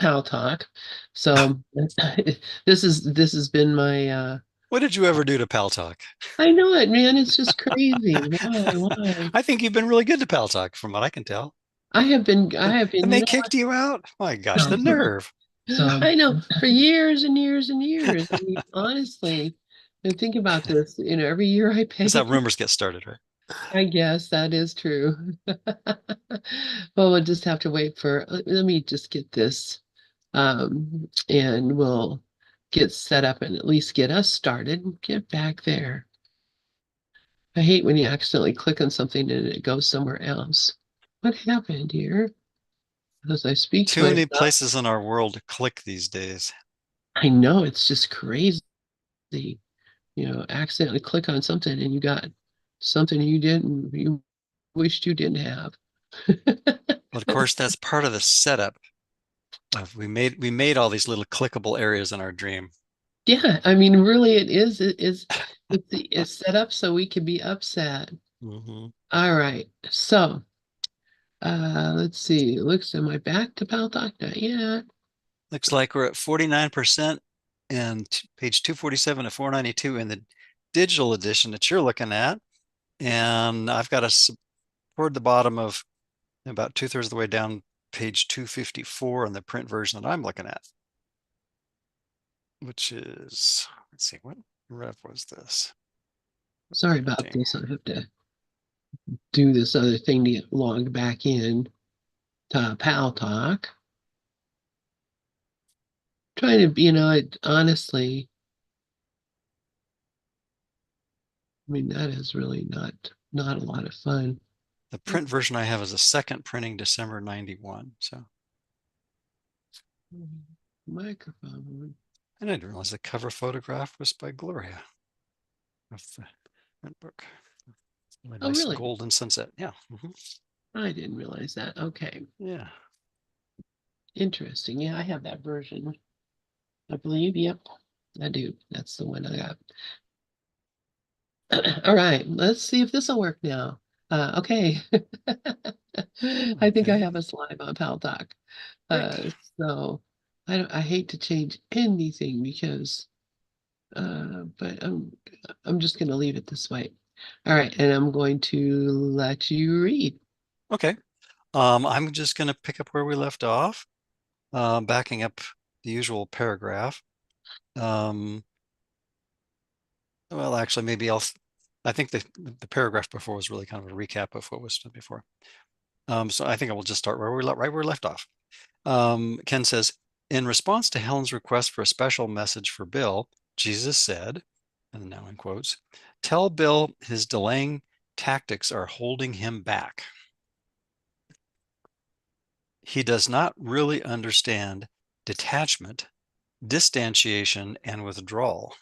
Pal Talk. So this has been my What did you ever do to Pal Talk? I know it, man. It's just crazy. Why? I think you've been really good to Pal Talk, from what I can tell. I have been, And you they know kicked you out? My gosh, the what? nerve. I know for years and years and years. I mean, honestly, and think about this, every year I That's how pay, rumors get started, right? I guess that is true. Well, we'll just have to wait for, let me just get this, and we'll get set up and at least get us started and get back there. I hate when you accidentally click on something and it goes somewhere else. What happened here? As I speak to Too many myself, places in our world to click these days. I know it's just crazy. Accidentally click on something and you got something you wished you didn't have. But of course, that's part of the setup of we made all these little clickable areas in our dream. Yeah, I mean, really, it's set up so we can be upset. Hmm. All right, so let's see. Looks, am I back to Pal Doc? Not yet. Looks like we're at 49% and page 247 to 492 in the digital edition that you're looking at. And I've got a toward the bottom of about two-thirds of the way down page 254 in the print version that I'm looking at, which is, let's see, what rev was this? Sorry about this. I have to do this other thing to get logged back in to Pal Talk. Trying to, honestly, I mean, that is really not a lot of fun. The print version I have is a second printing December 91. So, Microphone. and I didn't realize the cover photograph was by Gloria of the print book. A Oh, nice really? golden sunset. Yeah. Mhm. I didn't realize that. Okay. Yeah. Interesting. Yeah, I have that version. I believe. Yep, I do. That's the one I got. All right, let's see if this will work now. Okay. I think I Okay. have us live on Pal Talk. Great. So I hate to change anything because but I'm just gonna leave it this way. All right, and I'm going to let you read. Okay. I'm just going to pick up where we left off, backing up the usual paragraph. Um, well, actually, I think the paragraph before was really kind of a recap of what was done before. So I think I will just start right where we left off. Ken says, in response to Helen's request for a special message for Bill, Jesus said, and now in quotes, tell Bill his delaying tactics are holding him back. He does not really understand detachment, distantiation, and withdrawal.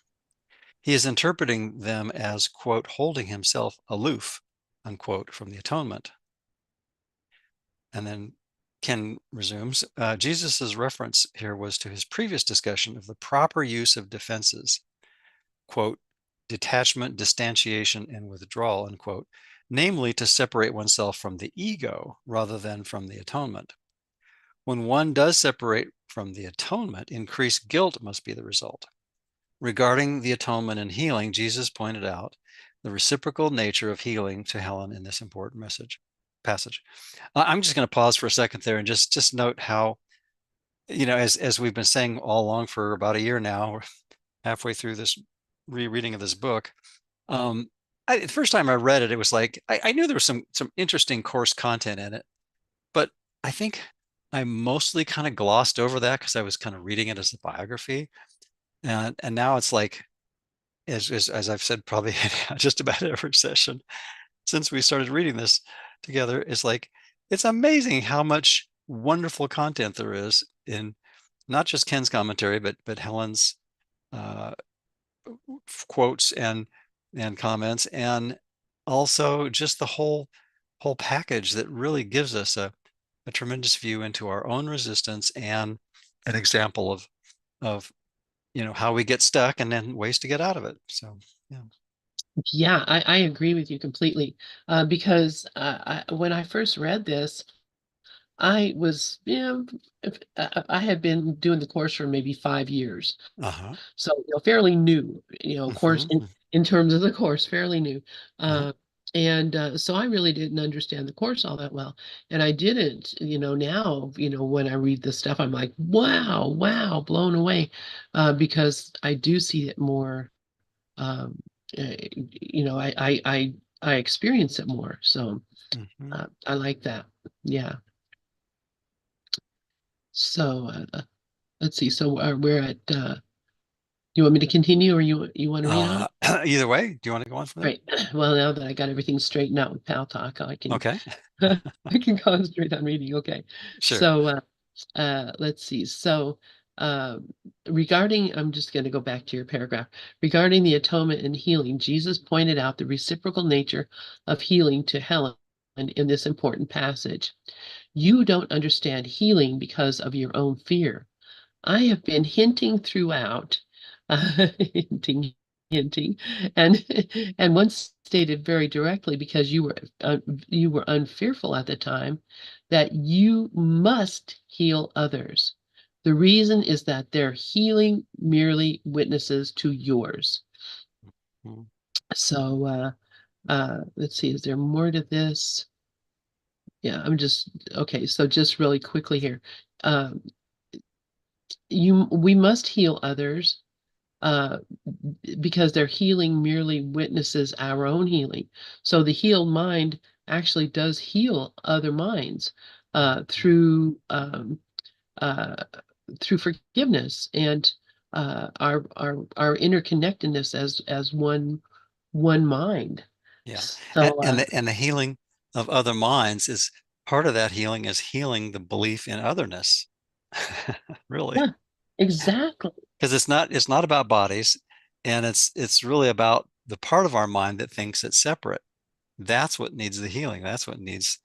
He is interpreting them as, quote, holding himself aloof, unquote, from the atonement. And then Ken resumes, Jesus' reference here was to his previous discussion of the proper use of defenses, quote, detachment, distantiation, and withdrawal, unquote, namely to separate oneself from the ego rather than from the atonement. When one does separate from the atonement, increased guilt must be the result. Regarding the atonement and healing, Jesus pointed out the reciprocal nature of healing to Helen in this important passage. I'm just going to pause for a second there and just note how, as we've been saying all along for about a year now, we're halfway through this rereading of this book. Um, the first time I read it, it was like I knew there was some interesting course content in it, but I think I mostly kind of glossed over that because I was kind of reading it as a biography, and now it's like as I've said probably just about every session since we started reading this together, it's like it's amazing how much wonderful content there is in not just Ken's commentary, but Helen's uh, quotes and comments, and also just the whole package that really gives us a tremendous view into our own resistance and an example of how we get stuck and then ways to get out of it. So yeah. Yeah, I agree with you completely. Because when I first read this, I was, I had been doing the course for maybe 5 years. Uh-huh. So, fairly new, of course, Hmm. in terms of the course, fairly new. Uh-huh. And so I really didn't understand the course all that well. And I didn't, now, when I read this stuff, I'm like, wow, wow, blown away. Because I do see it more, um, I experience it more. So Hmm. I like that. Yeah. So let's see. So we're at, you want me to continue or you want to read on? Either way, do you want to go on from there? Right. Well, now that I got everything straightened out with Pal Talk, I can Okay. I can go straight on reading. Okay. Sure. So let's see. So uh, regarding, I'm just going to go back to your paragraph. Regarding the atonement and healing, Jesus pointed out the reciprocal nature of healing to Helen in this important passage. You don't understand healing because of your own fear. I have been hinting throughout, hinting, hinting, and and once stated very directly because you were unfearful at the time that you must heal others. The reason is that their healing merely witnesses to yours. Mm. So let's see, is there more to this? Yeah, I'm just okay. So just really quickly here, um, we must heal others uh, because their healing merely witnesses our own healing. So the healed mind actually does heal other minds Mhm. uh, through forgiveness and our interconnectedness as one mind. Yeah. And, So and the healing of other minds is part of that healing is healing the belief in otherness. Really. yeah, exactly. Because it's not about bodies, and it's really about the part of our mind that thinks it's separate. That's what needs the healing. That's what needs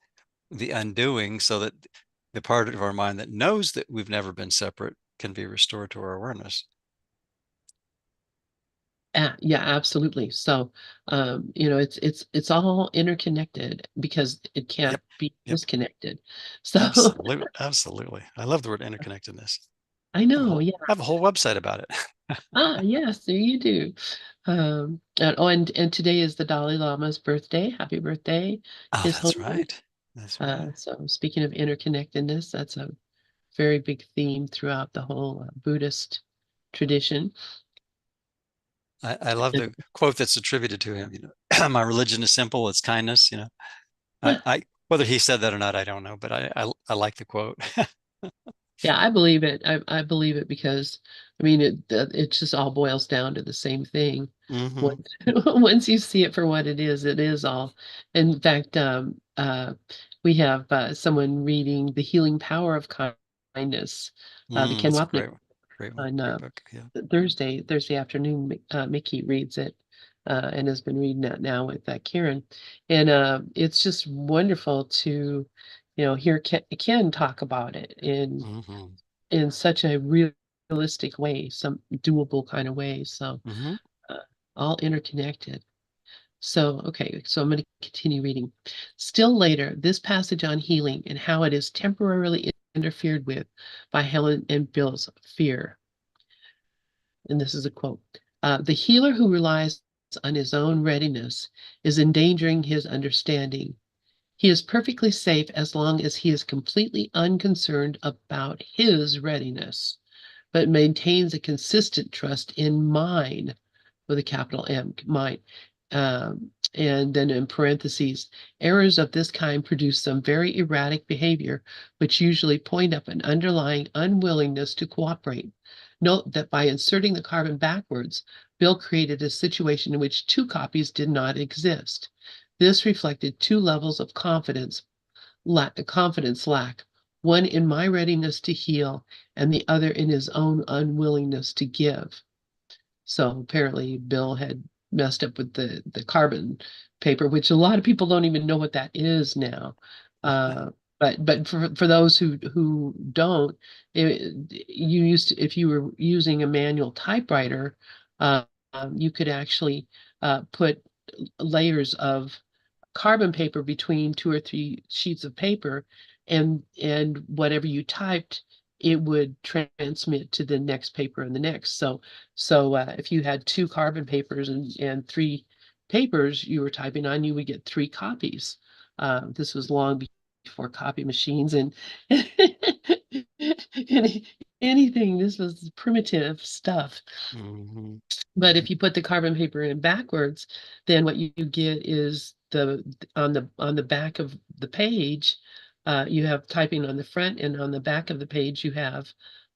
the undoing, so that the part of our mind that knows that we've never been separate can be restored to our awareness. Yeah, absolutely. So, it's all interconnected because it can't Yep. be Yep. disconnected. So, Absolutely. Absolutely. I love the word interconnectedness. I I have a know, whole, yeah. I have a whole website about it. Yes, there you do. And today is the Dalai Lama's birthday. Happy birthday, Oh, His that's Holiness. right. That's right. So speaking of interconnectedness, that's a very big theme throughout the whole Buddhist tradition. I love the quote that's attributed to him. My religion is simple. It's kindness. I whether he said that or not, I don't know, but I like the quote. Yeah, I believe it. I believe it because I mean it just all boils down to the same thing. Hmm. Once once you see it for what it is all. In fact, we have someone reading The Healing Power of Kindness, the Ken That's a Wapnick great one. Great one. on Great book. Yeah. Thursday afternoon. Mickey reads it and has been reading that now with Karen, and it's just wonderful to, hear Ken talk about it Hmm. in such a realistic way, some doable kind of way. So Hmm. uh, all interconnected. So, okay, so I'm going to continue reading. Still later, this passage on healing and how it is temporarily interfered with by Helen and Bill's fear. And this is a quote. The healer who relies on his own readiness is endangering his understanding. He is perfectly safe as long as he is completely unconcerned about his readiness, but maintains a consistent trust in mine with a capital M, mine. And then in parentheses, errors of this kind produce some very erratic behavior, which usually point up an underlying unwillingness to cooperate. Note that by inserting the carbon backwards, Bill created a situation in which two copies did not exist. This reflected two levels of confidence lack, one in my readiness to heal and the other in his own unwillingness to give. So apparently Bill had messed up with the carbon paper, which a lot of people don't even know what that is now. Uh, but for those who don't, you used to, if you were using a manual typewriter, you could actually put layers of carbon paper between two or three sheets of paper, and whatever you typed, it would transmit to the next paper and the next. So if you had two carbon papers and three papers you were typing on, you would get three copies. This was long before copy machines and any, anything. This was primitive stuff. Mhm. But if you put the carbon paper in backwards, then what you get is on the back of the page, you have typing on the front, and on the back of the page you have,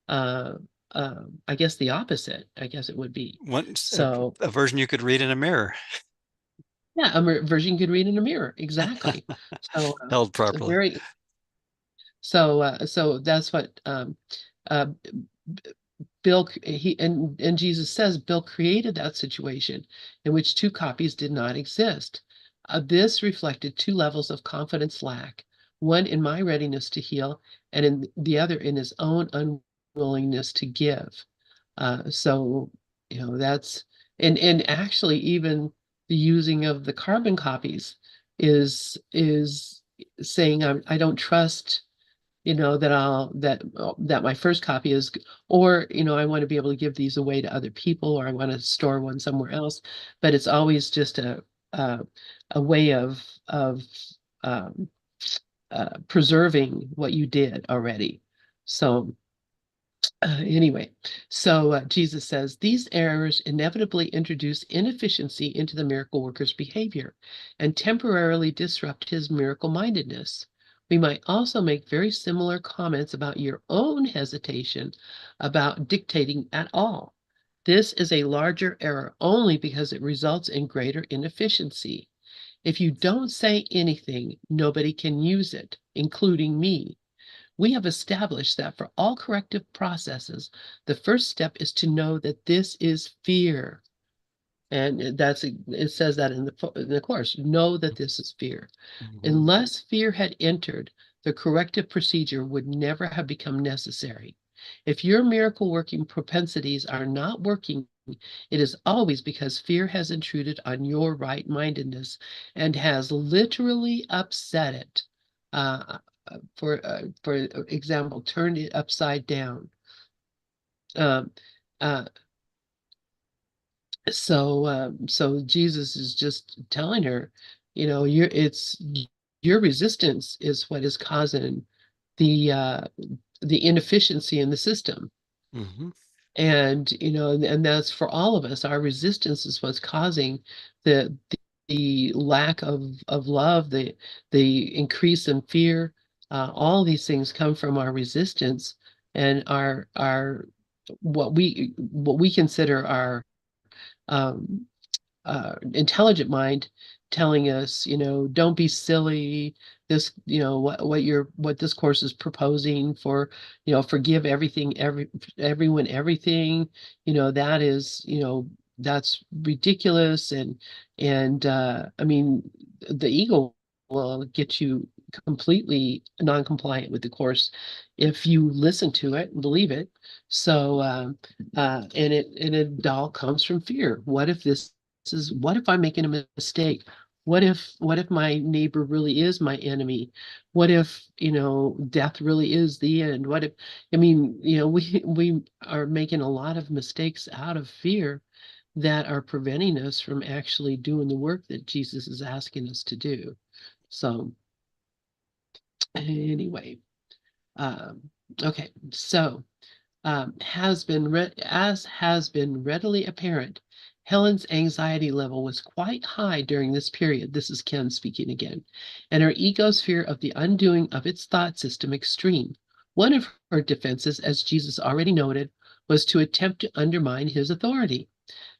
uh, I guess the opposite. I guess it would be. Once So a version you could read in a mirror, yeah, a version you could read in a mirror. Exactly. So held properly. very. So that's what uh, Bill, and Jesus says Bill created that situation in which two copies did not exist. This reflected two levels of confidence lack, one in my readiness to heal, and in the other in his own unwillingness to give. So, that's and actually even the using of the carbon copies is saying I don't trust that my first copy is, or I want to be able to give these away to other people, or I want to store one somewhere else. But it's always just a, a way of um, preserving what you did already. So anyway, so Jesus says these errors inevitably introduce inefficiency into the miracle worker's behavior and temporarily disrupt his miracle mindedness. We might also make very similar comments about your own hesitation about dictating at all. This is a larger error only because it results in greater inefficiency. If you don't say anything, nobody can use it, including me. We have established that for all corrective processes, the first step is to know that this is fear. And it says that in the course, know that this is fear. Mhm. Unless fear had entered, the corrective procedure would never have become necessary. If your miracle working propensities are not working, it is always because fear has intruded on your right mindedness and has literally upset it. For example, turned it upside down. Um, uh, so Jesus is just telling her, your resistance is what is causing the inefficiency in the system. Mhm. And that's for all of us. Our resistance is what's causing the lack of love, the increase in fear. All these things come from our resistance and our what we consider our um, intelligent mind telling us, don't be silly. This, what this course is proposing for, forgive everyone, everything, that is, that's ridiculous. And I mean, the ego will get you completely non-compliant with the course if you listen to it and believe it. So, and it all comes from fear. What if I'm making a mistake? What if my neighbor really is my enemy? What if, death really is the end? What if, I mean, we are making a lot of mistakes out of fear that are preventing us from actually doing the work that Jesus is asking us to do. So anyway, um, okay, so as has been readily apparent, Helen's anxiety level was quite high during this period. This is Ken speaking again, and her ego's fear of the undoing of its thought system extreme. One of her defenses, as Jesus already noted, was to attempt to undermine his authority.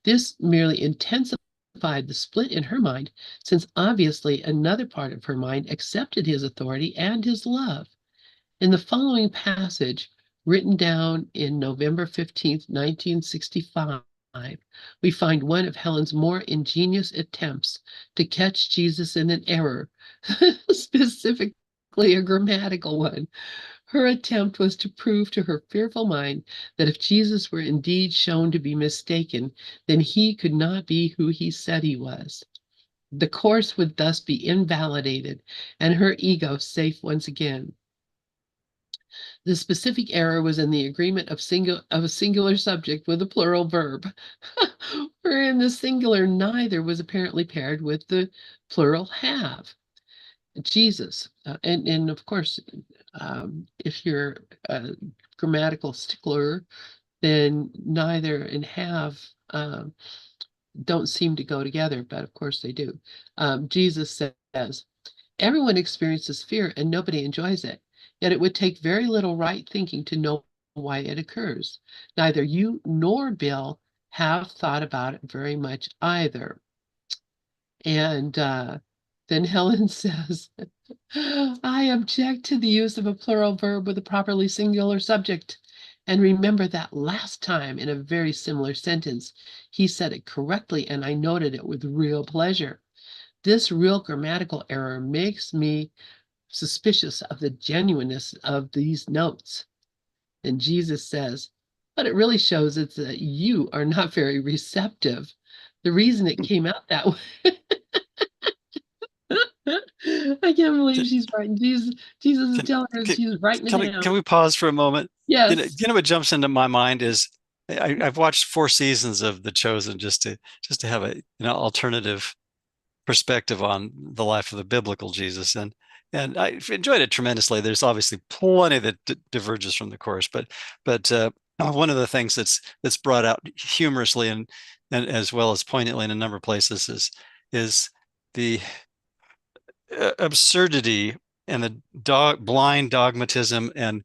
This merely intensified the split in her mind, since obviously another part of her mind accepted his authority and his love. In the following passage, written down in November 15th, 1965, we find one of Helen's more ingenious attempts to catch Jesus in an error, specifically a grammatical one. Her attempt was to prove to her fearful mind that if Jesus were indeed shown to be mistaken, then he could not be who he said he was. The course would thus be invalidated and her ego safe once again. The specific error was in the agreement of a singular subject with a plural verb, wherein the singular neither was apparently paired with the plural have. Jesus, and of course, if you're a grammatical stickler, then neither and have don't seem to go together, but of course they do. Jesus says, everyone experiences fear and nobody enjoys it, yet it would take very little right thinking to know why it occurs. Neither you nor Bill have thought about it very much either. And then Helen says, I object to the use of a plural verb with a properly singular subject. And remember that last time in a very similar sentence, he said it correctly, and I noted it with real pleasure. This real grammatical error makes me suspicious of the genuineness of these notes. And Jesus says, but it really shows it's that you are not very receptive. The reason it came out that way. I can't believe she's writing. Jesus is Can, telling her she's writing it can down. we pause for a moment? Yes. What jumps into my mind is I've watched 4 seasons of The Chosen just to have a alternative perspective on the life of the biblical Jesus, and I enjoyed it tremendously. There's obviously plenty that diverges from the course, but one of the things that's brought out humorously and as well as poignantly in a number of places is the absurdity and the blind dogmatism and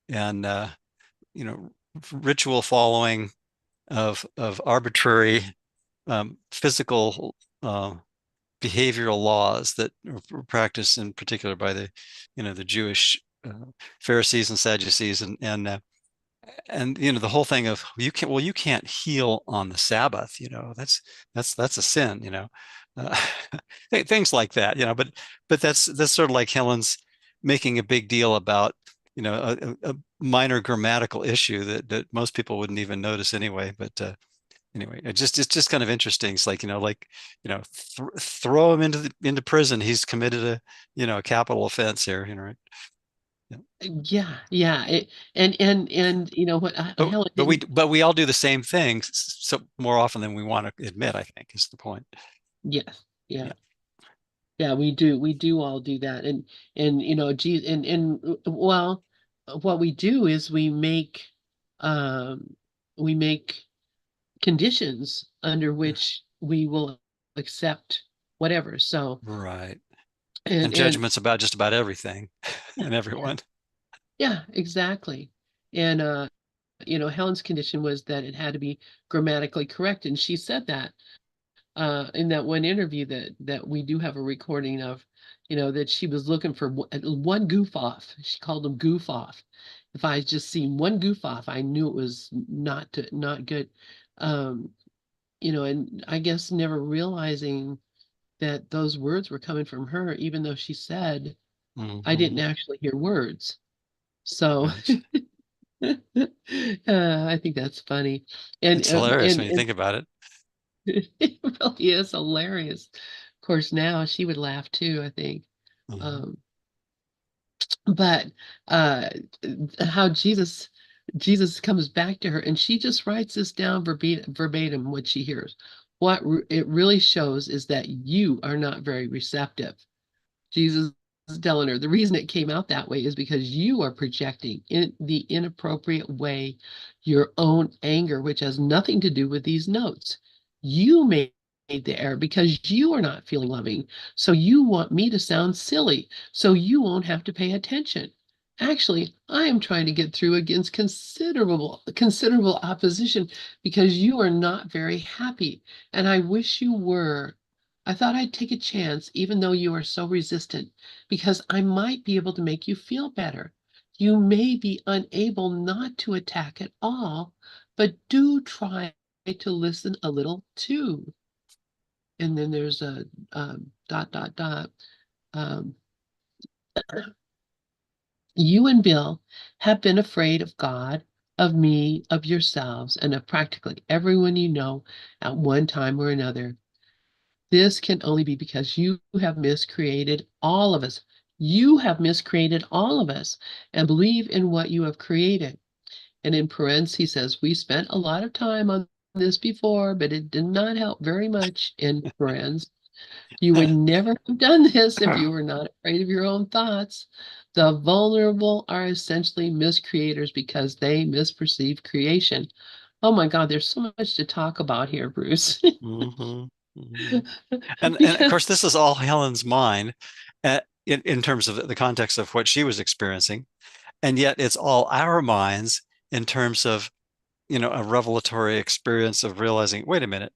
you know ritual following of arbitrary physical behavioral laws that were practiced in particular by the Jewish Pharisees and Sadducees and the whole thing of you can't heal on the Sabbath, that's a sin, uh, things like that, but that's sort of like Helen's making a big deal about a minor grammatical issue that most people wouldn't even notice anyway. But anyway, it's just kind of interesting. It's like throw him into prison. He's committed a capital offense here, right? Yeah. Yeah. And you know what? Helen didn't. But we all do the same thing, so more often than we want to admit, I think is the point. Yes. Yeah. Yeah. Yeah. We do all do that. And gee, and well, what we do is um, we make conditions under which we will accept whatever. So, Right. And and judgments about just about everything yeah, and yeah, everyone. yeah, exactly. And Helen's condition was that it had to be grammatically correct, and she said that in that one interview that we do have a recording of, that she was looking for one goof off. She called them goof off. If I just seen one goof off, I knew it was not good. Um, and I guess never realizing that those words were coming from her, even though she said I didn't Hmm. actually hear words. So Right. I think that's funny, and It's hilarious when you and think about it. it really is hilarious. Of course, now she would laugh too, I think. Mhm. Um, but uh, how Jesus comes back to her, and she just writes this down verbatim what she hears. It really shows is that you are not very receptive. Jesus is telling her the reason it came out that way is because you are projecting in the inappropriate way your own anger, which has nothing to do with these notes. You made the error because you are not feeling loving. So you want me to sound silly so you won't have to pay attention. Actually, I am trying to get through against considerable opposition because you are not very happy, and I wish you were. I thought I'd take a chance, even though you are so resistant, because I might be able to make you feel better. You may be unable not to attack at all, but do try to listen a little too. And then there's a dot, dot, dot. Um, you and Bill have been afraid of God, of me, of yourselves, and of practically everyone you know at one time or another. This can only be because you have miscreated all of us. You have miscreated all of us and believe in what you have created. And in parentheses, he says, we spent a lot of time on this before, but it did not help very much in parentheses. You would never have done this if you were not afraid of your own thoughts. The vulnerable are essentially miscreators because they misperceive creation. Oh my God, there's so much to talk about here, Bruce. Mhm, mhm. And of Because, course, this is all Helen's mind, in terms of the context of what she was experiencing, and yet it's all our minds in terms of, a revelatory experience of realizing, wait a minute,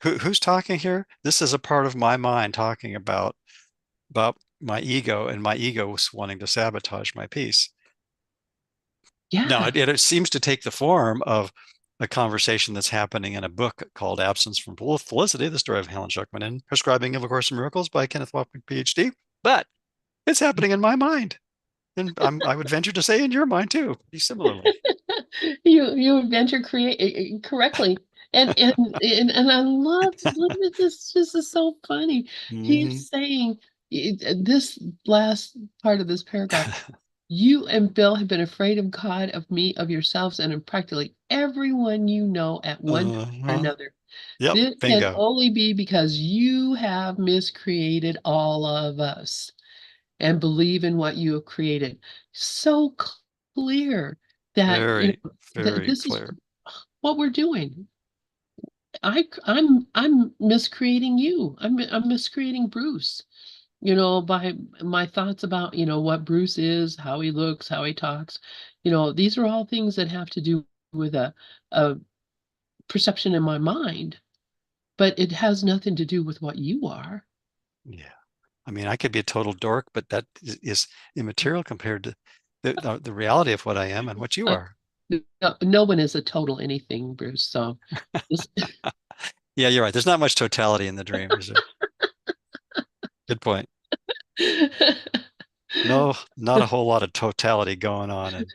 who's talking here? This is a part of my mind talking about my ego, and my ego was wanting to sabotage my peace. Now, yeah, it seems to take the form of a conversation that's happening in a book called Absence from Felicity, the story of Helen Schuckman and Prescribing of A Course in Miracles by Kenneth Wapnick, PhD. But it's happening in my mind. And I would venture to say in your mind too, similarly. you adventure create correctly. And I love it. This is so funny. Mhm. He's saying this last part of this paragraph. You and Bill have been afraid of God, of me, of yourselves, and of practically everyone you know at one time or Uh-huh. another. Yep, This can bingo. only be because you have miscreated all of us and believe in what you have created. So clear that, Very, that very this is clear. what we're doing. I'm miscreating you. I'm miscreating Bruce, by my thoughts about, what Bruce is, how he looks, how he talks. These are all things that have to do with a perception in my mind, but it has nothing to do with what you are. Yeah. I mean, I could be a total dork, but that is immaterial compared to the reality of what I am and what you Uh, are. no one is a total anything, Bruce. So this, Yeah, you're right. There's not much totality in the dream, is there? Good point. No, not a whole lot of totality going on in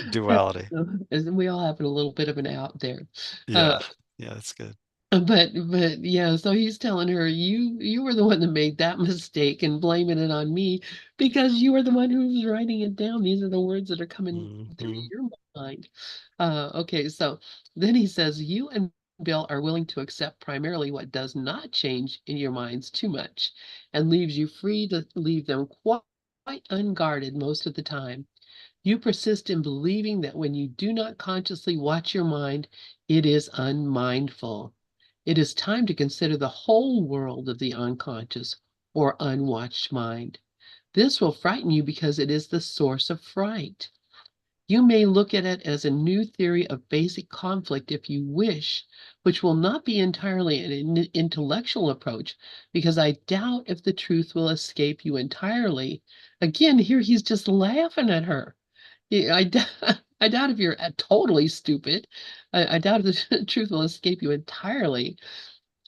duality. and we all have a little bit of an out there. Uh, Yeah, yeah, that's good. but yeah, so he's telling her, you were the one that made that mistake and blaming it on me because you are the one who's writing it down. These are the words that are coming through Hmm. your mind. Okay, so then he says, you and Bill are willing to accept primarily what does not change in your minds too much and leaves you free to leave them quite unguarded most of the time. You persist in believing that when you do not consciously watch your mind, it is unmindful. It is time to consider the whole world of the unconscious or unwatched mind. This will frighten you because it is the source of fright. You may look at it as a new theory of basic conflict if you wish, which will not be entirely an intellectual approach, because I doubt if the truth will escape you entirely. Again, here he's just laughing at her. Yeah, I doubt if you're totally stupid. I doubt if the truth will escape you entirely.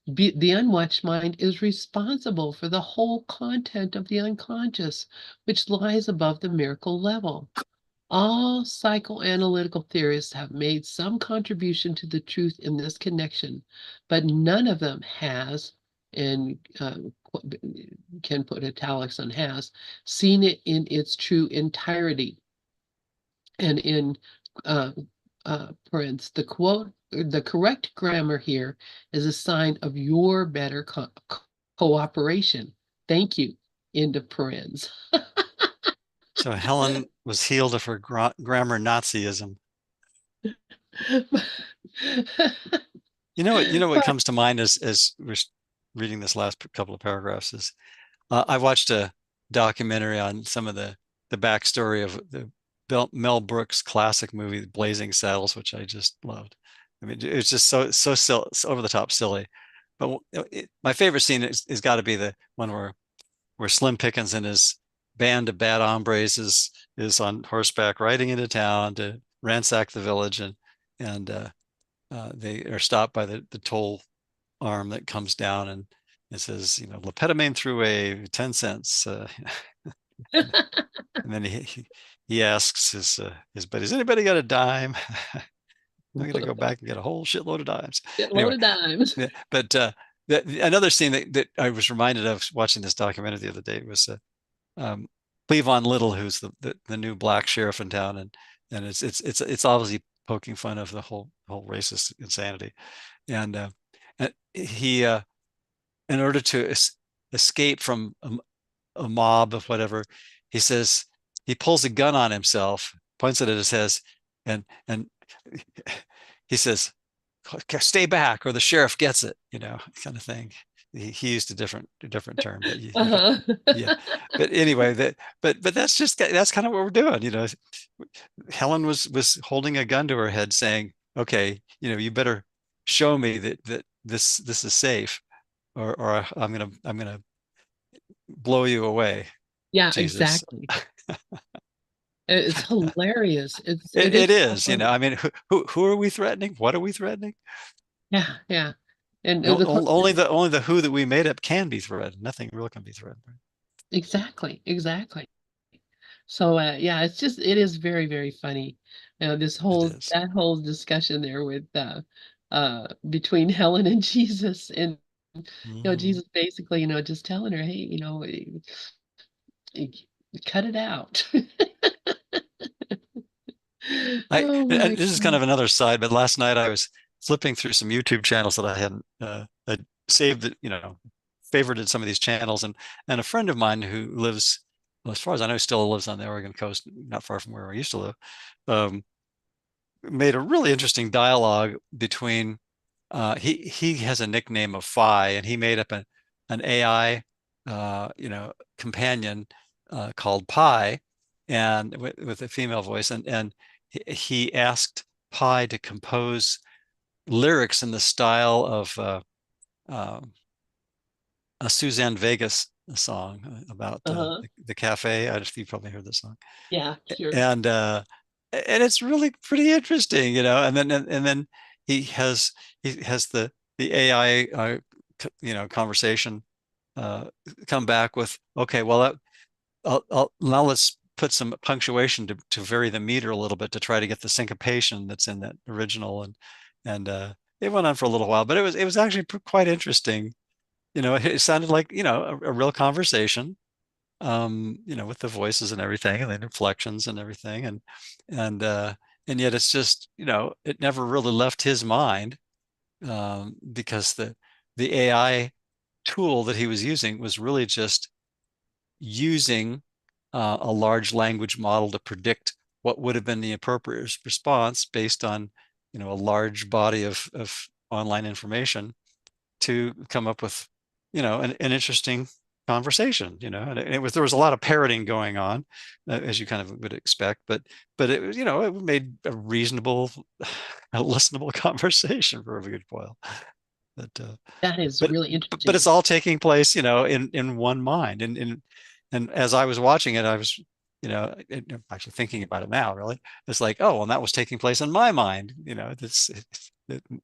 The unwatched mind is responsible for the whole content of the unconscious, which lies above the miracle level. All psychoanalytical theorists have made some contribution to the truth in this connection, but none of them has, and can put italics on has, seen it in its true entirety. And in uh, parents, the correct grammar here is a sign of your better cooperation. Thank you. End of parens. So Helen was healed of her grammar Nazism. You know what But comes to mind as we're reading this last couple of paragraphs is, I watched a documentary on some of the backstory of the Mel Brooks classic movie Blazing Saddles, which I just loved. I mean, it's just so over the top silly. But my favorite scene is got to be the one where Slim Pickens and his band of bad hombres is on horseback riding into town to ransack the village, and they are stopped by the toll arm that comes down, and it says, Lepetamine Thruway, 10 cents. And then he asks his buddies, anybody got a dime? I'm going to go back and get a whole shitload of dimes. get Anyway, loaded dimes. yeah, but another scene that I was reminded of watching this documentary the other day was Cleavon Little, who's the new black sheriff in town, and it's obviously poking fun of the whole racist insanity, and he in order to escape from a mob of whatever, he says he pulls a gun on himself, points it at his head, and he says, "Stay back, or the sheriff gets it," kind of thing. He used a different term, but Uh-huh. yeah. But anyway, but that's kind of what we're doing. Helen was holding a gun to her head, saying, "Okay, you better show me that this is safe, or I'm gonna blow you away, Yeah, Jesus." exactly. It's hilarious. It It is so is, funny. I mean, who are we threatening? What are we threatening? Yeah, yeah. And the Only the who that we made up can be threatened. Nothing real can be threatened. exactly, exactly. So yeah, it is very, very funny. This It whole is. that whole discussion there with between Helen and Jesus, and Mhm. Jesus basically, just telling her, hey, eh, cut it out. Oh my This is kind God. of another side, but last night I was flipping through some YouTube channels that I hadn't I'd saved, favorited some of these channels, and a friend of mine who lives, well, as far as I know, still lives on the Oregon coast, not far from where I used to live, um, made a really interesting dialogue between, he has a nickname of Phi, and he made up an AI companion called Pi, and with a female voice, and he asked Pi to compose lyrics in the style of uh, a Suzanne Vegas song about Uh-huh. the cafe. I just you probably heard this song, Yeah, sure. and uh, and it's really pretty interesting, and then he has he has the AI conversation uh, come back with, okay, well, now let's put some punctuation to vary the meter a little bit to try to get the syncopation that's in that original, and it went on for a little while, but it was actually quite interesting. It sounded like a real conversation, with the voices and everything, and the inflections and everything, and yet it's just, it never really left his mind, because the AI tool that he was using was really just using a large language model to predict what would have been the appropriate response based on, a large body of online information to come up with, an interesting conversation, and there was a lot of parroting going on, as you kind of would expect, but it was, it made a reasonable, a listenable conversation for a good while. But That is but really but it's interesting. all taking place, in one mind, and as I was watching it, I was, actually thinking about it now, really. It's like, oh, and that was taking place in my mind, this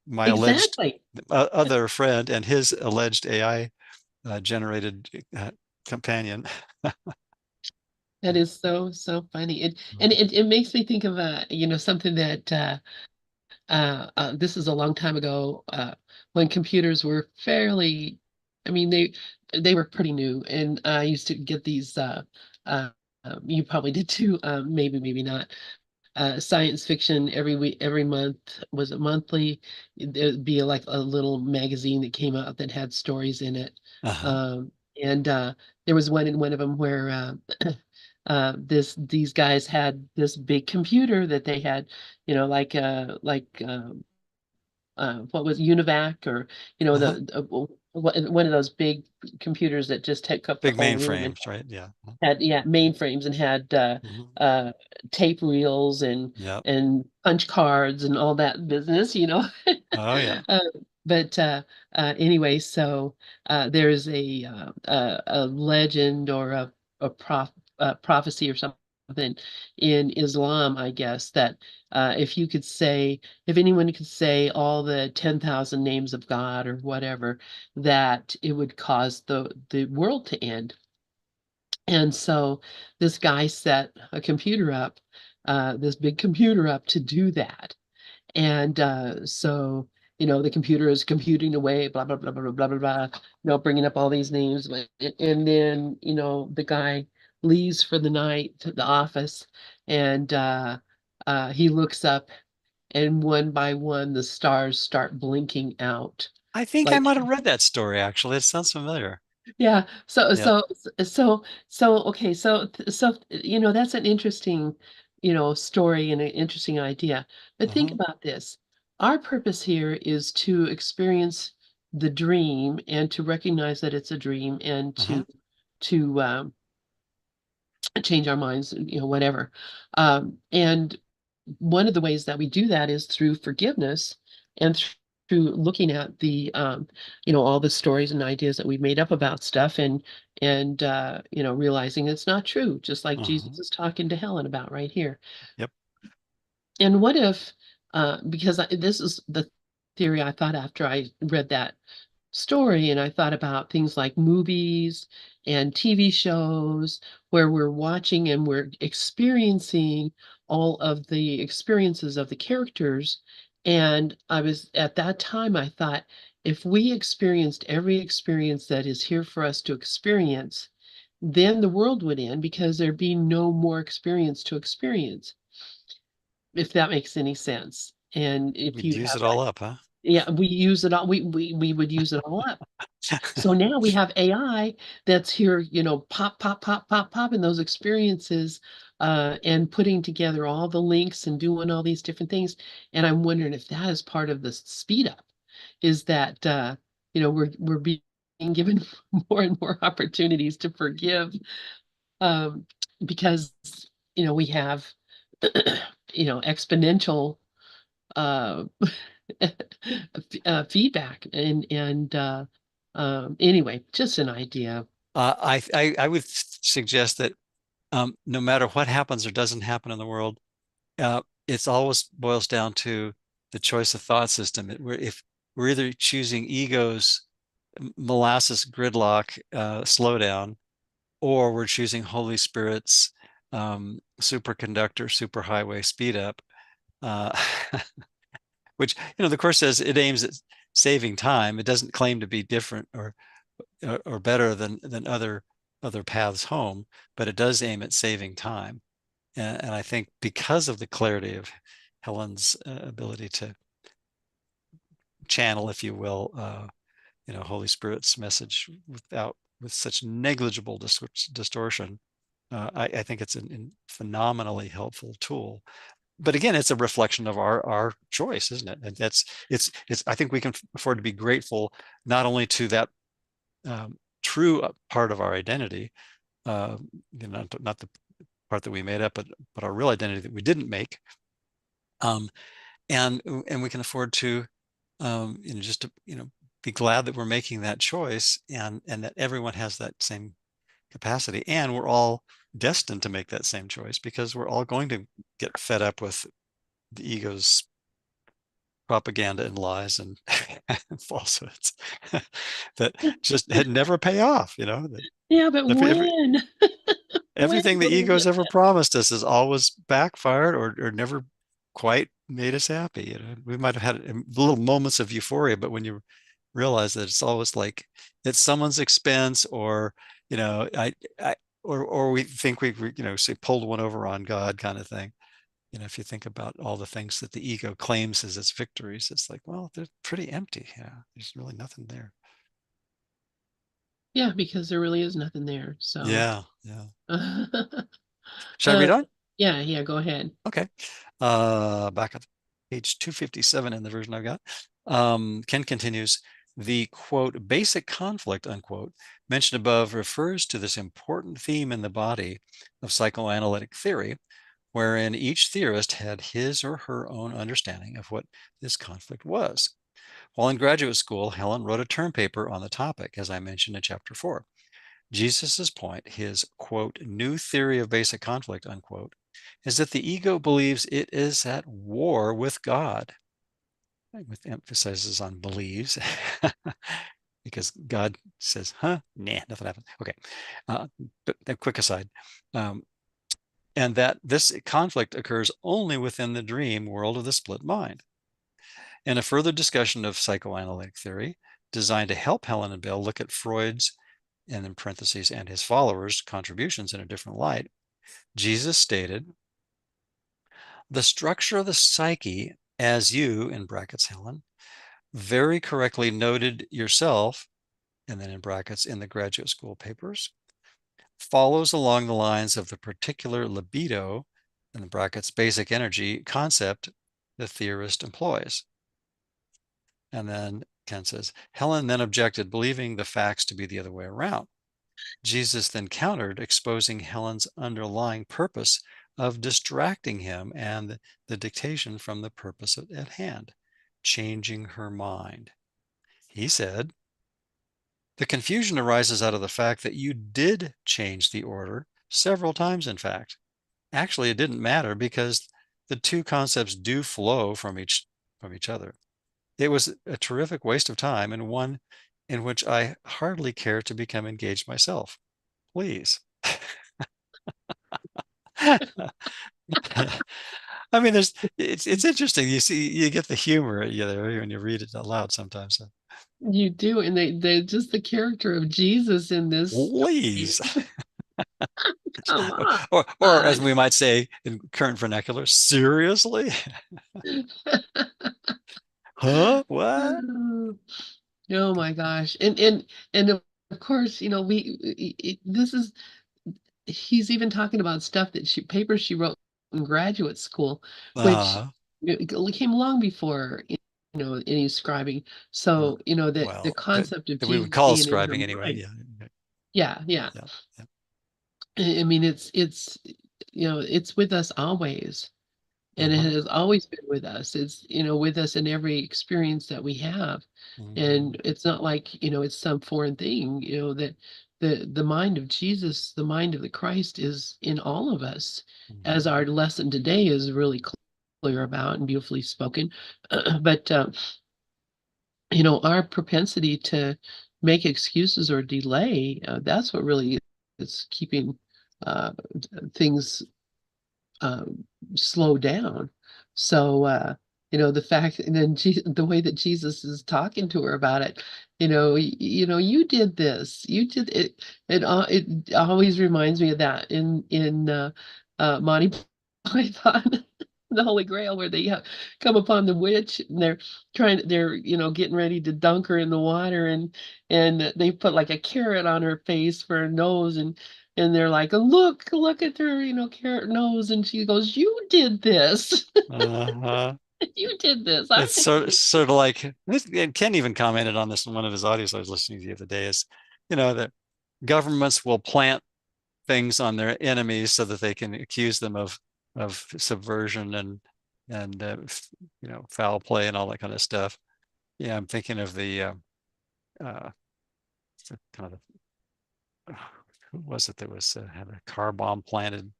my alleged Exactly. other friend and his alleged AI generated companion. That is so, so funny. And it makes me think of something that this is a long time ago, when computers were fairly, I mean, they were pretty new, and I used to get these. Uh, you probably did too. Maybe, maybe not. Science fiction every week, every month. Was it monthly? There'd be like a little magazine that came out that had stories in it. Uh-huh. And there was one in one of them where these guys had this big computer that they had, what was UNIVAC, or Uh-huh. one of those big computers that just took up the Big whole room, and mainframes, right? Yeah. had, yeah, mainframes, and had Mhm. uh tape reels and Yep. punch cards and all that business. Oh yeah. uh, but anyway, so there's a legend, or a prophecy or something in Islam, I guess, that if anyone could say all the 10,000 names of God or whatever, that it would cause the world to end. And so this guy set a computer up, this big computer up, to do that. And so, the computer is computing away, blah, blah, blah, blah, blah, blah, blah, blah, bringing up all these names. And then, the guy leaves for the night to the office, and he looks up, and one by one the stars start blinking out. I think I Like, might have read that story actually. It sounds familiar. yeah. So Yep. so so so okay. So that's an interesting story and an interesting idea. But think Hmm. about this. Our purpose here is to experience the dream and to recognize that it's a dream and Hmm. to change our minds, whatever. And one of the ways that we do that is through forgiveness and through looking at all the stories and ideas that we've made up about stuff and realizing it's not true, just like Jesus Hmm. is talking to Helen about right here. Yep. And what if, because this is the theory I thought after I read that story, and I thought about things like movies and TV shows where we're watching and we're experiencing all of the experiences of the characters. And I was at that time, I thought, if we experienced every experience that is here for us to experience, then the world would end because there'd be no more experience to experience, if that makes any sense. And if We'd you use have it that, all up, huh? yeah, we use it all, we would use it all up. So now we have AI that's here, pop, pop, pop, pop, pop in those experiences, and putting together all the links and doing all these different things. And I'm wondering if that is part of the speed up, is that we're being given more and more opportunities to forgive, um, because we have exponential uh, feedback and anyway, just an idea. I would suggest that no matter what happens or doesn't happen in the world, it's always boils down to the choice of thought system. If we're either choosing ego's molasses gridlock slowdown, or we're choosing Holy Spirit's superconductor superhighway speed up, uh, which the course says it aims at saving time. It doesn't claim to be different or better than other paths home, but it does aim at saving time. And I think because of the clarity of Helen's ability to channel, if you will, Holy Spirit's message with such negligible distortion, I think it's a phenomenally helpful tool. But again, it's a reflection of our choice, isn't it? And it's I think we can afford to be grateful not only to that true part of our identity, uh, not the part that we made up, but our real identity that we didn't make, um, and we can afford to just to be glad that we're making that choice, and that everyone has that same capacity, and we're all destined to make that same choice because we're all going to get fed up with the ego's propaganda and lies and falsehoods that just had never pay off. Yeah, but when? When Everything the will we ego's get ever promised us has always backfired or never quite made us happy. We might have had little moments of euphoria, but when you realize that it's always like it's someone's expense, or I or we think we say pulled one over on God kind of thing. If you think about all the things that the ego claims as its victories, it's like, well, they're pretty empty. Yeah, there's really nothing there. Yeah, because there really is nothing there. So, Yeah, yeah. uh, Should I read on? yeah, yeah, go ahead. Okay. Back at page 257 in the version I've got. Ken continues, the quote, basic conflict, unquote, mentioned above refers to this important theme in the body of psychoanalytic theory, wherein each theorist had his or her own understanding of what this conflict was. While in graduate school, Helen wrote a term paper on the topic, as I mentioned in chapter 4. Jesus's point, his quote, new theory of basic conflict, unquote, is that the ego believes it is at war with God, with emphasis on believes, because God says, huh? Nah, nothing happened. Okay. But a quick aside. Um, and that this conflict occurs only within the dream world of the split mind. In a further discussion of psychoanalytic theory, designed to help Helen and Bill look at Freud's and in parentheses, and his followers' contributions in a different light, Jesus stated, the structure of the psyche, as you, in brackets, Helen, very correctly noted yourself, and then in brackets, in the graduate school papers, follows along the lines of the particular libido, in the brackets, basic energy concept the theorist employs. And then Ken says, Helen then objected, believing the facts to be the other way around. Jesus then countered, exposing Helen's underlying purpose of distracting him and the dictation from the purpose at hand, changing her mind. He said, the confusion arises out of the fact that you did change the order several times, in fact. Actually, it didn't matter because the two concepts do flow from each other. It was a terrific waste of time and one in which I hardly care to become engaged myself. Please. I mean, it's interesting. You see, you get the humor when you read it aloud sometimes. You do, and they just the character of Jesus in this story. Please. Come Or as on. we might say in current vernacular, seriously? Huh? What? Oh my gosh. And of course, this is he's even talking about stuff that papers she wrote in graduate school, which Uh, came long before, any scribing. So, that the well, concept of that we would Jesus call being in her scribing anyway. mind. Yeah. Yeah, yeah. Yeah. Yeah. I mean, it's it's with us always. And it Uh-huh. has always been with us. It's, with us in every experience that we have. Mm-hmm. And it's not like, it's some foreign thing, that the mind of Jesus, the mind of the Christ is in all of us, as Mm-hmm. our lesson today is really clear about and beautifully spoken. But our propensity to make excuses or delay, that's what really is keeping uh, things um, slow down. So, the fact, and then the way that Jesus is talking to her about it, you did this, you did it. It always reminds me of that in Monty Python. The Holy Grail, where they come upon the witch and they're getting ready to dunk her in the water, and they put like a carrot on her face for a nose, and they're like, look at her, carrot nose. And she goes, you did this. Uh-huh. You did this. I It's didn't do sort of like, and Ken even commented on this in one of his audios I was listening to the other day, is, that governments will plant things on their enemies so that they can accuse them of subversion and foul play and all that kind of stuff. Yeah, I'm thinking of the uh, kind of who was it that was had a car bomb planted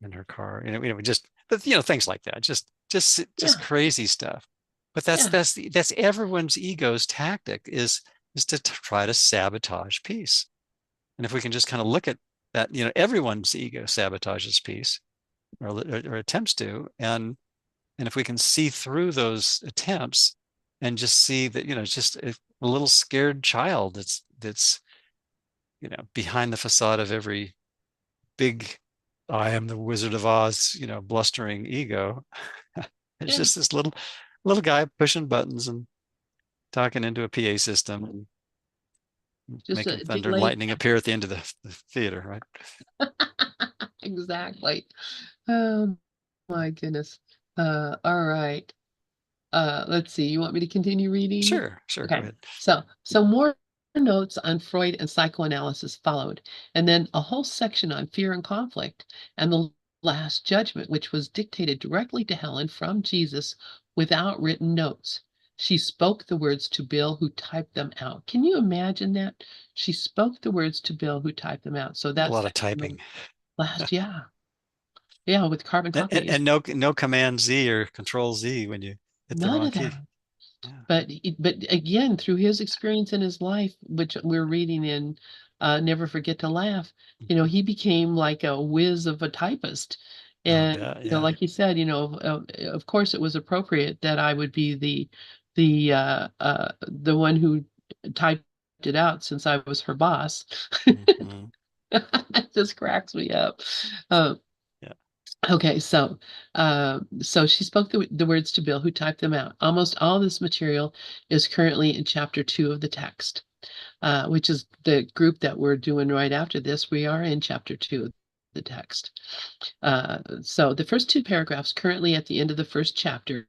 in her car? Just but things like that. Just Yeah, crazy stuff. But that's yeah, that's everyone's ego's tactic is to try to sabotage peace. And if we can just kind of look at that, everyone's ego sabotages peace or attempts to, and if we can see through those attempts and just see that, it's just a little scared child that's behind the facade of every big I am the Wizard of Oz, blustering ego. It's yeah. just this little guy pushing buttons and talking into a PA system and Just making a thunder and delayed. lightning appear at the end of the theater, right? Exactly. Oh my goodness. All right. Let's see. You want me to continue reading? Sure, go Okay. ahead. So more notes on Freud and psychoanalysis followed, and then a whole section on fear and conflict, and the last judgment, which was dictated directly to Helen from Jesus without written notes. She spoke the words to Bill, who typed them out. Can you imagine that? She spoke the words to Bill, who typed them out. So A that lot of section of typing. last, yeah, yeah, with carbon and, copy. and no Command Z or Control Z when you hit the None wrong of key. that. Yeah. But again, through his experience in his life, which we're reading in Never Forget to Laugh, Mhm. he became like a whiz of a typist. I'll And bet. Yeah. like you said, of course it was appropriate that I would be the one who typed it out since I was her boss. Mhm. It just cracks me up. Uh, Yeah. okay, so she spoke the words to Bill, who typed them out. Almost all this material is currently in chapter 2 of the text, which is the group that we're doing right after this. We are in chapter 2 of the text. So the first two paragraphs, currently at the end of the first chapter,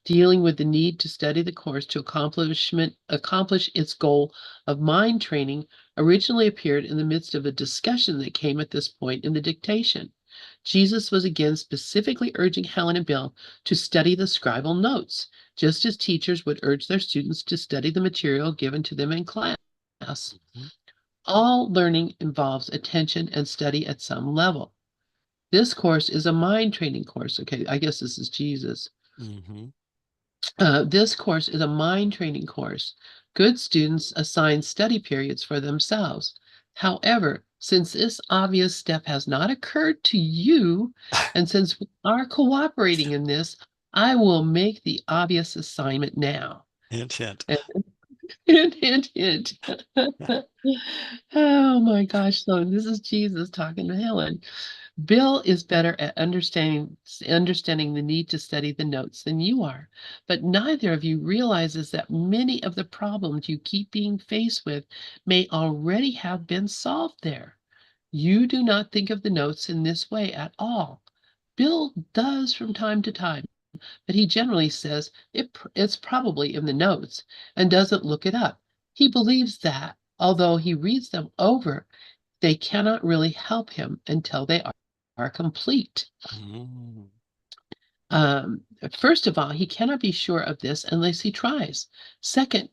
dealing with the need to study the course to accomplish its goal of mind training, originally appeared in the midst of a discussion that came at this point in the dictation. Jesus was again specifically urging Helen and Bill to study the scribal notes, just as teachers would urge their students to study the material given to them in class. Mhm. All learning involves attention and study at some level. This course is a mind training course. Okay, I guess this is Jesus. Mhm. This course is a mind training course. Good students assign study periods for themselves. However, since this obvious step has not occurred to you, and since we are cooperating in this, I will make the obvious assignment now. Hint, hint. And hint, hint, hint. Oh my gosh. So this is Jesus talking to Helen. Bill is better at understanding the need to study the notes than you are, but neither of you realizes that many of the problems you keep being faced with may already have been solved there. You do not think of the notes in this way at all. Bill does from time to time, but he generally says it's probably in the notes and doesn't look it up. He believes that, although he reads them over, they cannot really help him until they are complete. Mm. Um, First of all, he cannot be sure of this unless he tries. Second,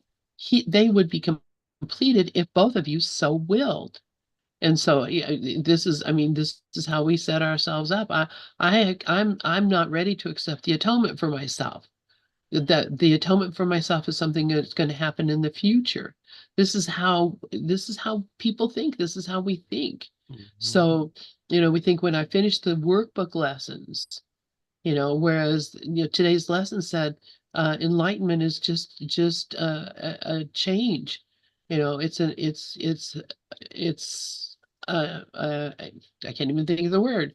they would be completed if both of you so willed. And so yeah, this is how we set ourselves up. I'm not ready to accept the atonement for myself. That the atonement for myself is something that's going to happen in the future. This is how people think. This is how we think. Mhm. So, we think when I finish the workbook lessons, whereas today's lesson said enlightenment is just a change. It's I can't even think of the word.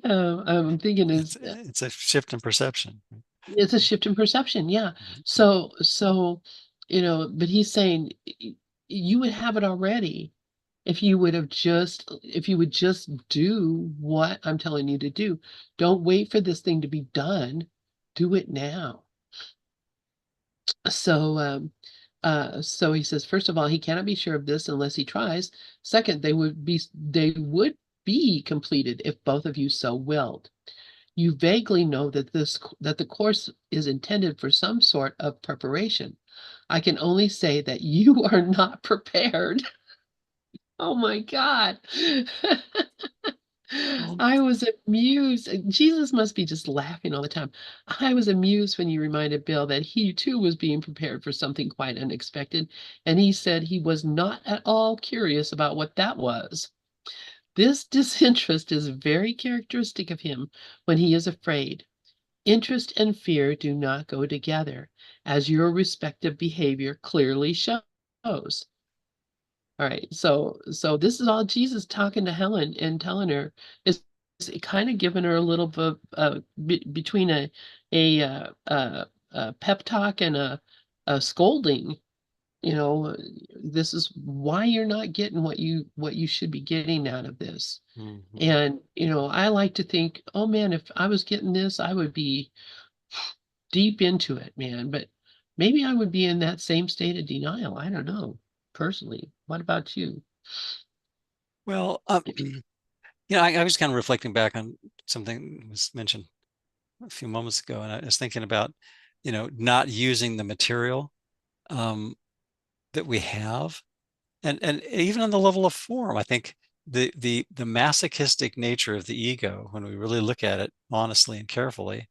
I'm thinking is It's a shift in perception. it's a shift in perception, yeah. Mhm. So, but he's saying you would have it already if you would just do what I'm telling you to do. Don't wait for this thing to be done. Do it now. So, so he says, first of all, he cannot be sure of this unless he tries. Second, they would be completed if both of you so willed. You vaguely know that the course is intended for some sort of preparation. I can only say that you are not prepared. Oh my God. Well, I was amused. Jesus must be just laughing all the time. I was amused when you reminded Bill that he too was being prepared for something quite unexpected, and he said he was not at all curious about what that was. This disinterest is very characteristic of him when he is afraid. Interest and fear do not go together, as your respective behavior clearly shows. All right, so this is all Jesus talking to Helen and telling her is kind of giving her a little bit between a pep talk and a scolding. You know, this is why you're not getting what you should be getting out of this. mhm. And I like to think, oh man, if I was getting this, I would be deep into it, man. But maybe I would be in that same state of denial. I don't know, personally. What about you? Well, I was kind of reflecting back on something that was mentioned a few moments ago, and I was thinking about, not using the material um, that we have, and even on the level of form, I think the masochistic nature of the ego, when we really look at it honestly and carefully,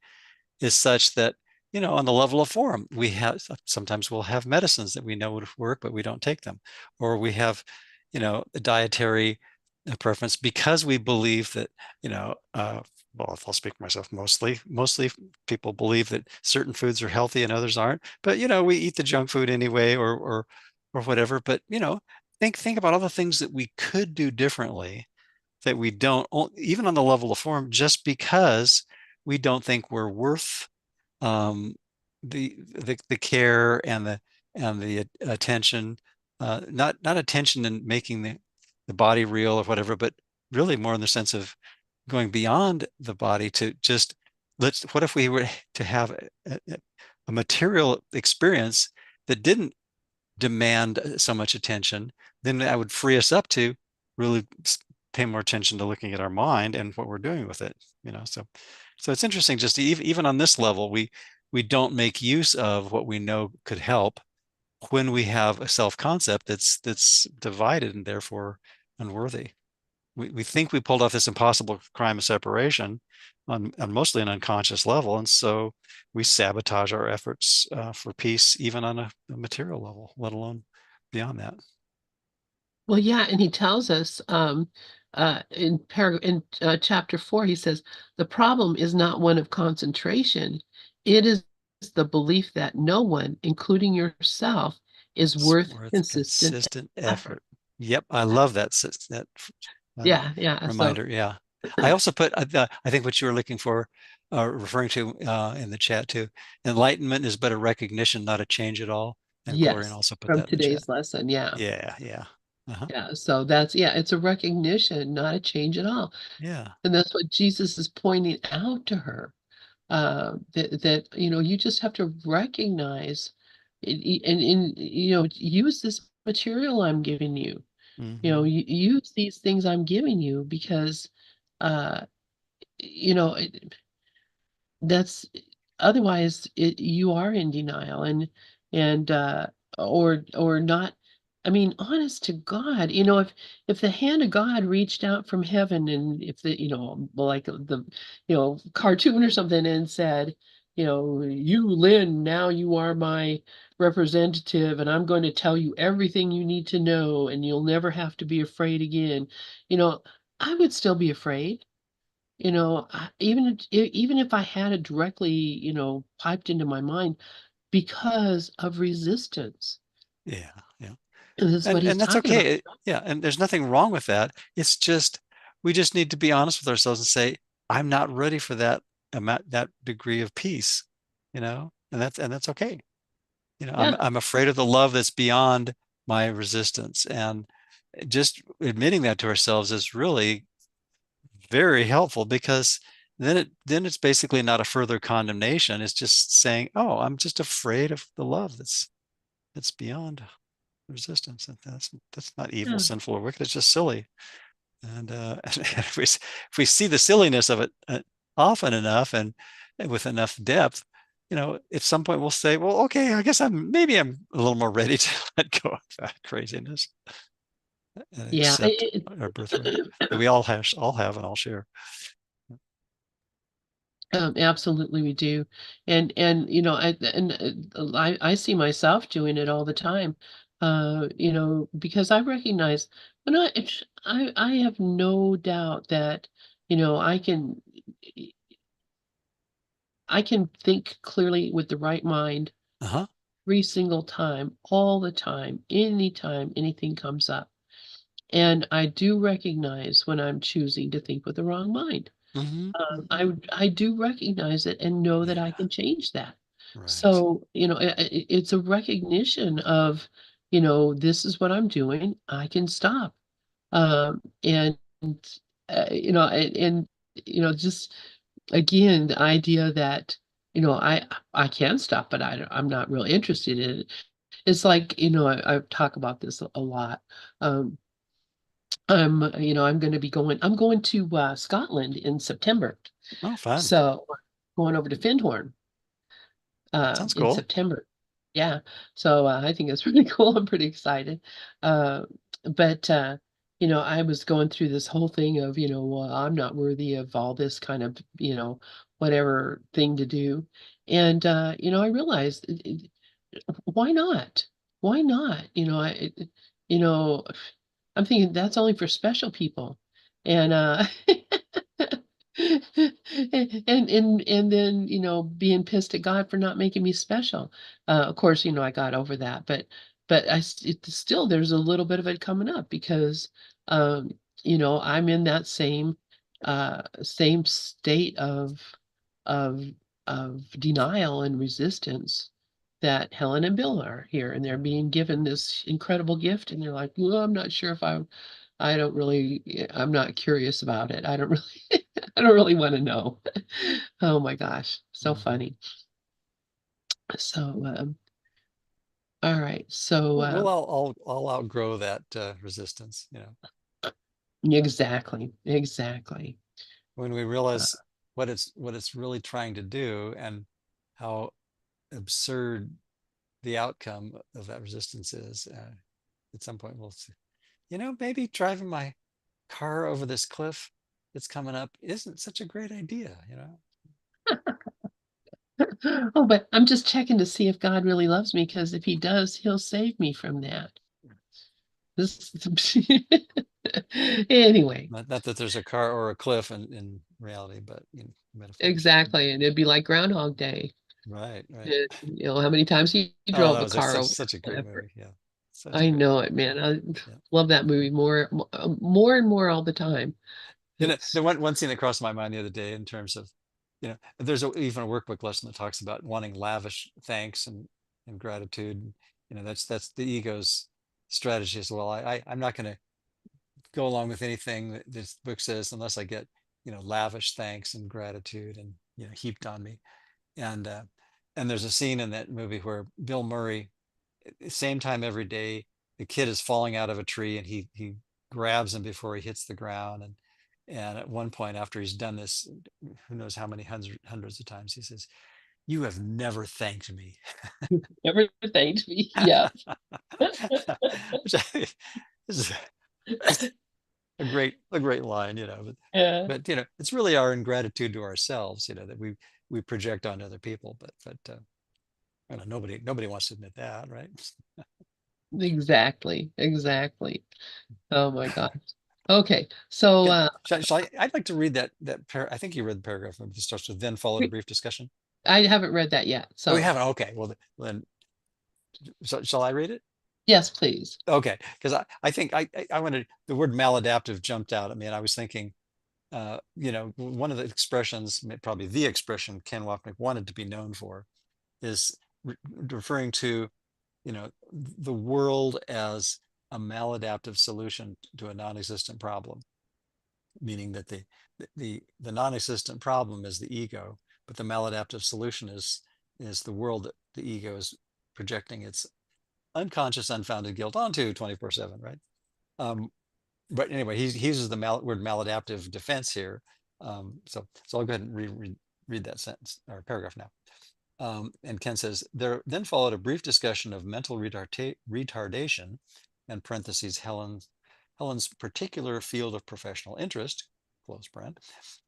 is such that, on the level of form, we have sometimes we'll have medicines that we know would work, but we don't take them, or we have, a dietary preference because we believe that, well, I'll speak for myself mostly people believe that certain foods are healthy and others aren't. But we eat the junk food anyway, or whatever. But think about all the things that we could do differently that we don't, even on the level of form, just because we don't think we're worth um, the care and the attention, not attention in making the body real or whatever, but really more in the sense of going beyond the body to just what if we were to have a material experience that didn't demand so much attention, then that would free us up to really pay more attention to looking at our mind and what we're doing with it. So it's interesting, just even on this level, we don't make use of what we know could help when we have a self-concept that's divided and therefore unworthy. We think we pulled off this impossible crime of separation on mostly an unconscious level, and so we sabotage our efforts for peace, even on a material level, let alone beyond that. Well, yeah, and he tells us in chapter 4, he says, the problem is not one of concentration. It is the belief that no one, including yourself, is It's worth worth consistent consistent effort. effort. Yep, I love that uh, Yeah, yeah. So reminder. Yeah, I also put I think what you were looking for, referring to in the chat too. Enlightenment is but a recognition, not a change at all. And Glorian yes, also put from that in the chat. today's lesson. Yeah. Yeah, yeah, uh-huh. Yeah. So that's, yeah, it's a recognition, not a change at all. Yeah, And that's what Jesus is pointing out to her. That you just have to recognize and use this material I'm giving you. hmm, Use these things I'm giving you because uh you know it, that's otherwise you are in denial and or not. I mean, honest to God, if the hand of God reached out from heaven, and if the like the cartoon or something, and said, you, Lynn, now you are my representative, and I'm going to tell you everything you need to know, and you'll never have to be afraid again, you know I would still be afraid. Even if I had it directly, piped into my mind because of resistance. yeah, yeah. And this is what he's And that's talking about. okay. Yeah, and there's nothing wrong with that. It's just we just need to be honest with ourselves and say, I'm not ready for that amount, that degree of peace, and that's okay. Yeah, I'm afraid of the love that's beyond my resistance, and just admitting that to ourselves is really very helpful, because then it's basically not a further condemnation. It's just saying, oh, I'm just afraid of the love that's beyond resistance. And that's not evil, yeah, sinful, or wicked. It's just silly. And if we see the silliness of it often enough and with enough depth, at some point we'll say, well, okay, I guess I'm a little more ready to let go of that craziness and yeah. accept our birthright that we all have and all share. Absolutely, we do, and I see myself doing it all the time, because I recognize when I have no doubt that I can think clearly with the right mind Uh-huh. every single time, all the time, anytime anything comes up. And I do recognize when I'm choosing to think with the wrong mind. Hmm, hmm. I do recognize it and know that I Yeah, can change that. right. So, it's a recognition of, this is what I'm doing. I can stop. And, just again, the idea that, I can stop, but I'm not real interested in it. It's like, I talk about this a lot. Um, I'm going to Scotland in September. Oh, fun. So going over to Findhorn Sounds in cool. September. Yeah. So I think it's really cool. I'm pretty excited. Uh, but I was going through this whole thing of, well, I'm not worthy of all this kind of, whatever thing to do. And I realized, why not? Why not? You know, I'm thinking that's only for special people. And And then, being pissed at God for not making me special. Of course, I got over that, but still there's a little bit of it coming up because um, I'm in that same state of of denial and resistance that Helen and Bill are here, and they're being given this incredible gift, and they're like, well, I'm not sure if I don't really, I'm not curious about it. I don't really, I don't really want to know. Oh my gosh, so Mhm. funny. So, all right. So, We'll all outgrow that resistance, exactly, exactly. when we Uh, realize what it's really trying to do and how absurd the outcome of that resistance is. At some point, we'll see, maybe driving my car over this cliff that's coming up isn't such a great idea. oh, but I'm just checking to see if God really loves me, because if he does, he'll save me from that. This, anyway, Not that there's a car or a cliff in reality, but metaphors. exactly. And it'd be like Groundhog Day. Right, right. How many times you Oh, drove that the was like car such over such a great whatever. movie. Yeah, such a I great know movie. it, man. I Yeah. love that movie more and more all the time. The It's one scene that crossed my mind the other day in terms of, there's even a workbook lesson that talks about wanting lavish thanks and gratitude. That's the ego's strategy as well. I'm not going to go along with anything that this book says unless I get, lavish thanks and gratitude and, heaped on me. And and there's a scene in that movie where Bill Murray, same time every day, the kid is falling out of a tree and he grabs him before he hits the ground. And at one point after he's done this, who knows how many hundreds of times, he says, "You have never thanked me." never thanked me. Yeah. Which is a great line, Yeah. but it's really our ingratitude to ourselves, that we project on other people. But nobody wants to admit that, right? Exactly. Exactly. Oh my gosh. Okay. So Shall I'd like to read I think you read the paragraph that starts with "then followed a brief discussion." I haven't read that yet. Oh, we So haven't. Okay, well then, shall I read it? yes, please. Okay, because I think I wanted, the word maladaptive jumped out at me, and I was thinking, one of the expressions, probably the expression Ken Wapnick wanted to be known for, is referring to, the world as a maladaptive solution to a non-existent problem, meaning that the non-existent problem is the ego, but the maladaptive solution is the world that the ego is projecting its unconscious, unfounded guilt onto 24/7, right? Um, but anyway, he uses the word maladaptive defense here. So I'll go ahead and read that sentence or paragraph now. And Ken says, there then followed a brief discussion of mental retardation, and parentheses, Helen's particular field of professional interest, close brand,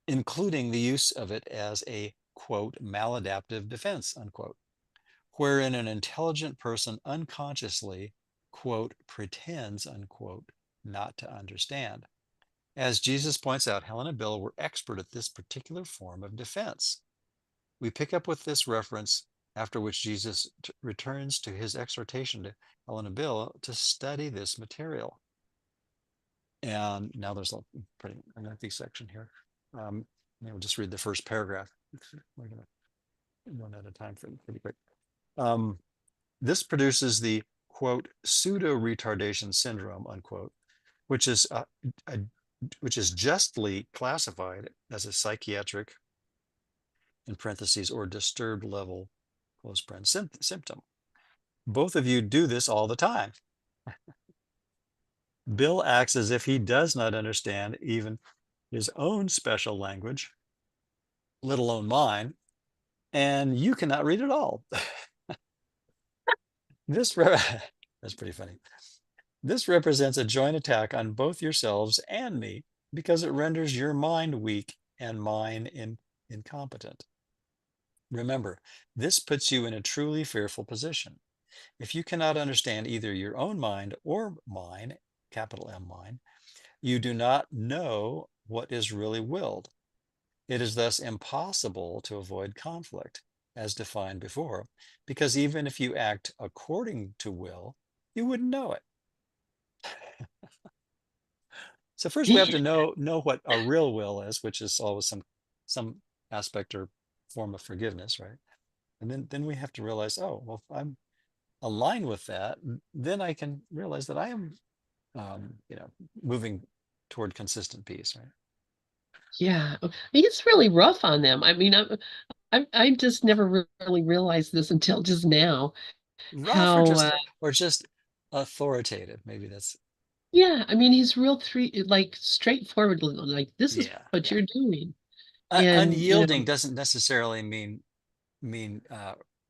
including the use of it as a, quote, maladaptive defense, unquote, wherein an intelligent person unconsciously, quote, pretends, unquote, not to understand. As Jesus points out, Helen and Bill were expert at this particular form of defense. We pick up with this reference, after which Jesus returns to his exhortation to Helen and Bill to study this material. And now there's a pretty lengthy section here. We'll just read the first paragraph. We're going to run out of time pretty quick. This produces the, quote, pseudo retardation syndrome, unquote, which is which is justly classified as a psychiatric, in parentheses, or disturbed level, close parent, symptom. Both of you do this all the time. Bill acts as if he does not understand even his own special language, let alone mine, and you cannot read it all. This that's pretty funny. This represents a joint attack on both yourselves and me because it renders your mind weak and mine incompetent. Remember, this puts you in a truly fearful position. If you cannot understand either your own mind or mine, capital M mine, you do not know what is really willed. It is thus impossible to avoid conflict, as defined before, because even if you act according to will, you wouldn't know it. So first we have to know what our real will is, which is always some aspect or form of forgiveness, right? And then we have to realize, oh, well, if I'm aligned with that, then I can realize that I am, moving toward consistent peace, right? Yeah, it's really rough on them. I mean, I just never really realized this until just now. Rough How or just authoritative. Maybe that's, yeah, I mean, he's real three like straightforward, like this is yeah, what yeah. you're doing, and Unyielding doesn't necessarily mean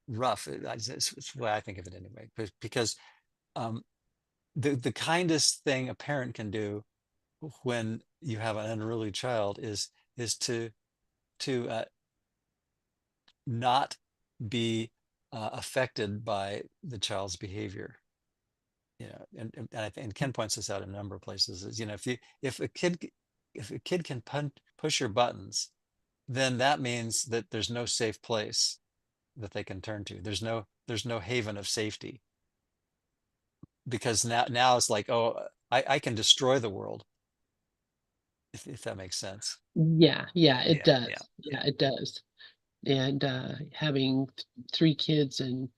rough. It's the way I think of it anyway. Because um, the kindest thing a parent can do when you have an unruly child is to not be affected by the child's behavior. And Ken points this out in a number of places. Is, if a kid can push your buttons, then that means that there's no safe place that they can turn to. There's no haven of safety, because now it's like, oh, I can destroy the world, if that makes sense. yeah, yeah, it Yeah, yeah, does. yeah. Yeah, it does. And having three kids and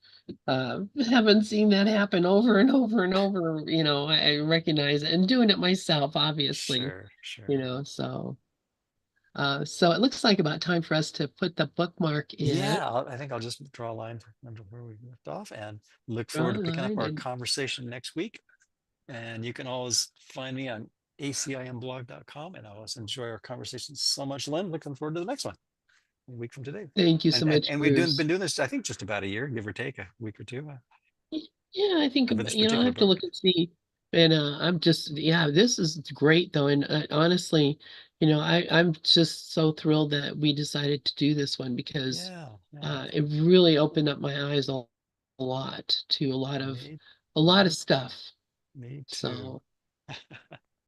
haven't seen that happen over and over and over, I recognize it and doing it myself, obviously, Sure, sure. so it looks like about time for us to put the bookmark in, Yeah, I think I'll just draw a line under where we left off and look draw forward a to picking up line, our and conversation next week. And you can always find me on acimblog.com. And I always enjoy our conversations so much, Lynn. Looking forward to the next one, a week from today. thank you And so and, much, and we've Bruce. been doing this, I think, just about a year, give or take a week or two, Yeah, I think, with this I particular have to book. look and see. And I'm just, yeah, this is great though. And honestly, I'm just so thrilled that we decided to do this one because Yeah, yeah. it really opened up my eyes a lot to Me, a lot of me, stuff. me too. So